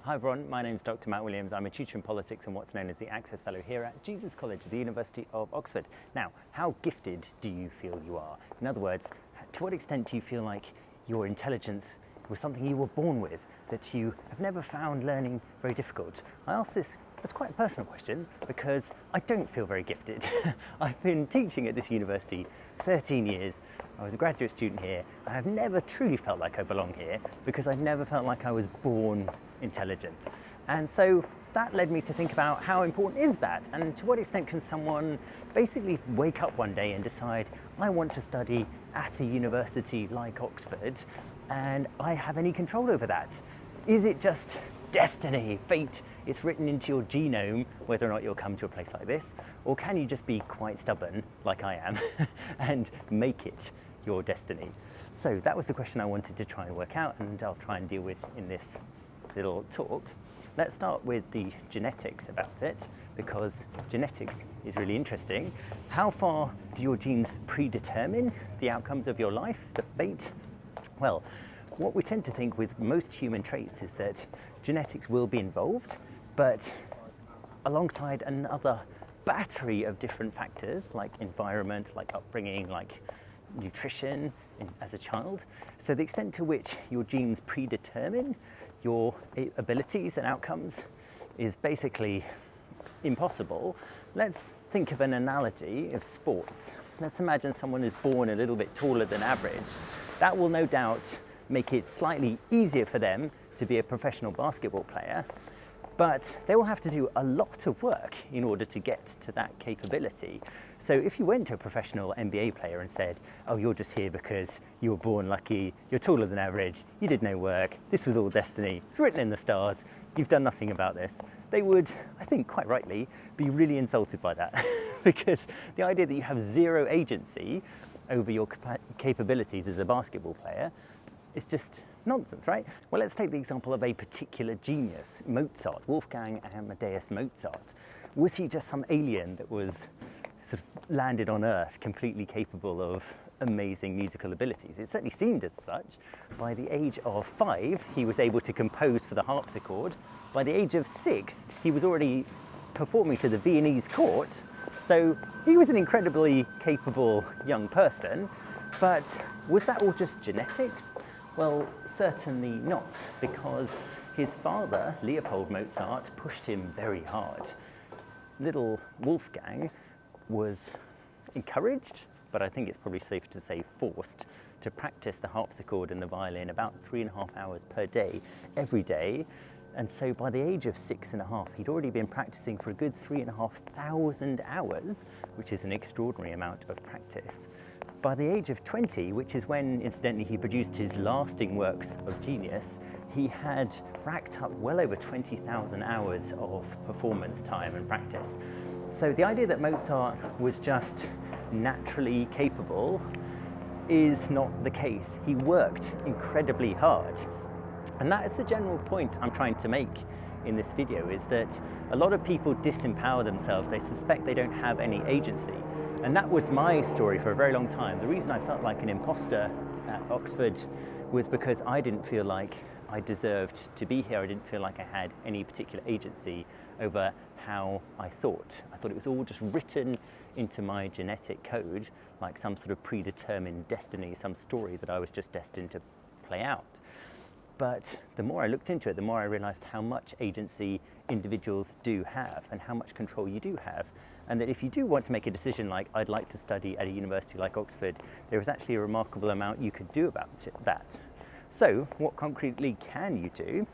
Hi everyone, my name is Dr. Matt Williams. I'm a tutor in politics and what's known as the Access Fellow here at Jesus College, the University of Oxford. Now, how gifted do you feel you are? In other words, to what extent do you feel like your intelligence was something you were born with, that you have never found learning very difficult? I ask this as quite a personal question because I don't feel very gifted. I've been teaching at this university 13 years. I was a graduate student here, and I've never truly felt like I belong here because I've never felt like I was born intelligent. And so that led me to think about how important is that, and to what extent can someone basically wake up one day and decide, I want to study at a university like Oxford, and I have any control over that? Is it just destiny, fate? It's written into your genome whether or not you'll come to a place like this, or can you just be quite stubborn like I am and make it your destiny? So that was the question I wanted to try and work out, and I'll try and deal with in this little talk. Let's start with the genetics about it, because genetics is really interesting. How far do your genes predetermine the outcomes of your life, the fate? Well, what we tend to think with most human traits is that genetics will be involved, but alongside another battery of different factors like environment, like upbringing, like nutrition as a child. So the extent to which your genes predetermine your abilities and outcomes is basically impossible. Let's think of an analogy of sports. Let's imagine someone is born a little bit taller than average. That will no doubt make it slightly easier for them to be a professional basketball player, but they will have to do a lot of work in order to get to that capability. So if you went to a professional NBA player and said, oh, you're just here because you were born lucky, you're taller than average, you did no work, this was all destiny, it's written in the stars, you've done nothing about this, they would, I think quite rightly, be really insulted by that. Because the idea that you have zero agency over your capabilities as a basketball player, it's just nonsense, right? Well, let's take the example of a particular genius, Mozart, Wolfgang Amadeus Mozart. Was he just some alien that was sort of landed on Earth completely capable of amazing musical abilities? It certainly seemed as such. By the age of 5, he was able to compose for the harpsichord. By the age of 6, he was already performing to the Viennese court. So he was an incredibly capable young person, but was that all just genetics? Well, certainly not, because his father, Leopold Mozart, pushed him very hard. Little Wolfgang was encouraged, but I think it's probably safe to say forced, to practice the harpsichord and the violin about 3.5 hours per day, every day. And so by the age of 6.5, he'd already been practicing for a good 3,500 hours, which is an extraordinary amount of practice. By the age of 20, which is when, incidentally, he produced his lasting works of genius, he had racked up well over 20,000 hours of performance time and practice. So the idea that Mozart was just naturally capable is not the case. He worked incredibly hard. And that is the general point I'm trying to make in this video, is that a lot of people disempower themselves. They suspect they don't have any agency. And that was my story for a very long time. The reason I felt like an imposter at Oxford was because I didn't feel like I deserved to be here. I didn't feel like I had any particular agency over how I thought. I thought it was all just written into my genetic code, like some sort of predetermined destiny, some story that I was just destined to play out. But the more I looked into it, the more I realized how much agency individuals do have and how much control you do have. And that if you do want to make a decision like, I'd like to study at a university like Oxford, there is actually a remarkable amount you could do about that. So what concretely can you do?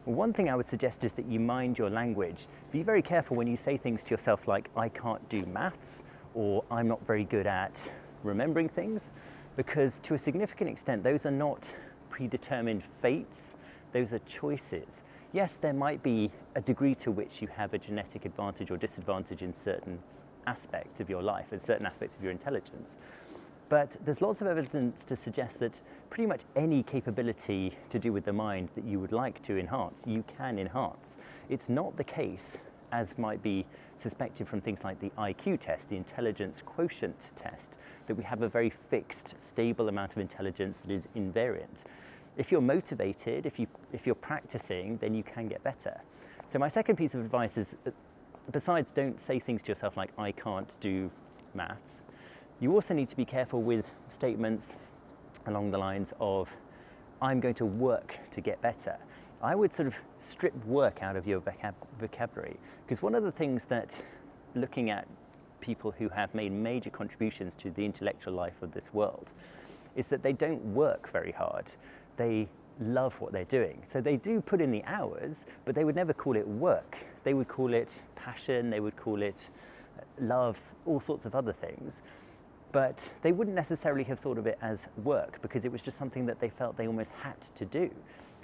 Well, one thing I would suggest is that you mind your language. Be very careful when you say things to yourself like, I can't do maths, or I'm not very good at remembering things, because to a significant extent, those are not predetermined fates, those are choices. Yes, there might be a degree to which you have a genetic advantage or disadvantage in certain aspects of your life and certain aspects of your intelligence. But there's lots of evidence to suggest that pretty much any capability to do with the mind that you would like to enhance, you can enhance. It's not the case, as might be suspected from things like the IQ test, the intelligence quotient test, that we have a very fixed, stable amount of intelligence that is invariant. if you're motivated, if you're practicing, then you can get better. So my second piece of advice is, besides don't say things to yourself like, I can't do maths, you also need to be careful with statements along the lines of, I'm going to work to get better. I would sort of strip work out of your vocabulary, because one of the things that, looking at people who have made major contributions to the intellectual life of this world, is that they don't work very hard. They love what they're doing. So they do put in the hours, but they would never call it work. They would call it passion, they would call it love, all sorts of other things. But they wouldn't necessarily have thought of it as work, because it was just something that they felt they almost had to do.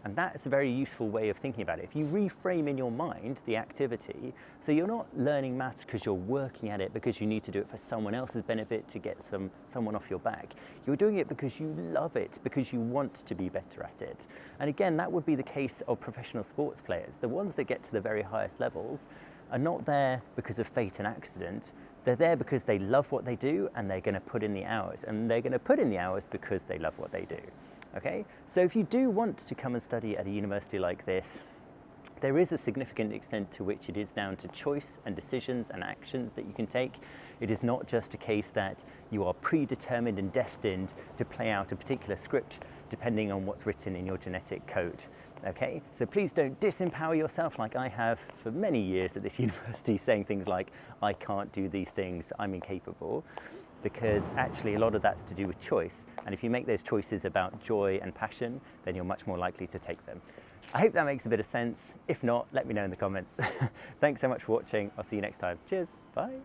And that's a very useful way of thinking about it. If you reframe in your mind the activity, so you're not learning maths because you're working at it because you need to do it for someone else's benefit to get someone off your back. You're doing it because you love it, because you want to be better at it. And again, that would be the case of professional sports players. The ones that get to the very highest levels are not there because of fate and accident. They're there because they love what they do, and they're going to put in the hours. And they're going to put in the hours because they love what they do. Okay? So if you do want to come and study at a university like this, there is a significant extent to which it is down to choice and decisions and actions that you can take. It is not just a case that you are predetermined and destined to play out a particular script depending on what's written in your genetic code. Okay? So please don't disempower yourself like I have for many years at this university, saying things like, I can't do these things, I'm incapable. Because actually a lot of that's to do with choice. And if you make those choices about joy and passion, then you're much more likely to take them. I hope that makes a bit of sense. If not, let me know in the comments. Thanks so much for watching. I'll see you next time. Cheers. Bye.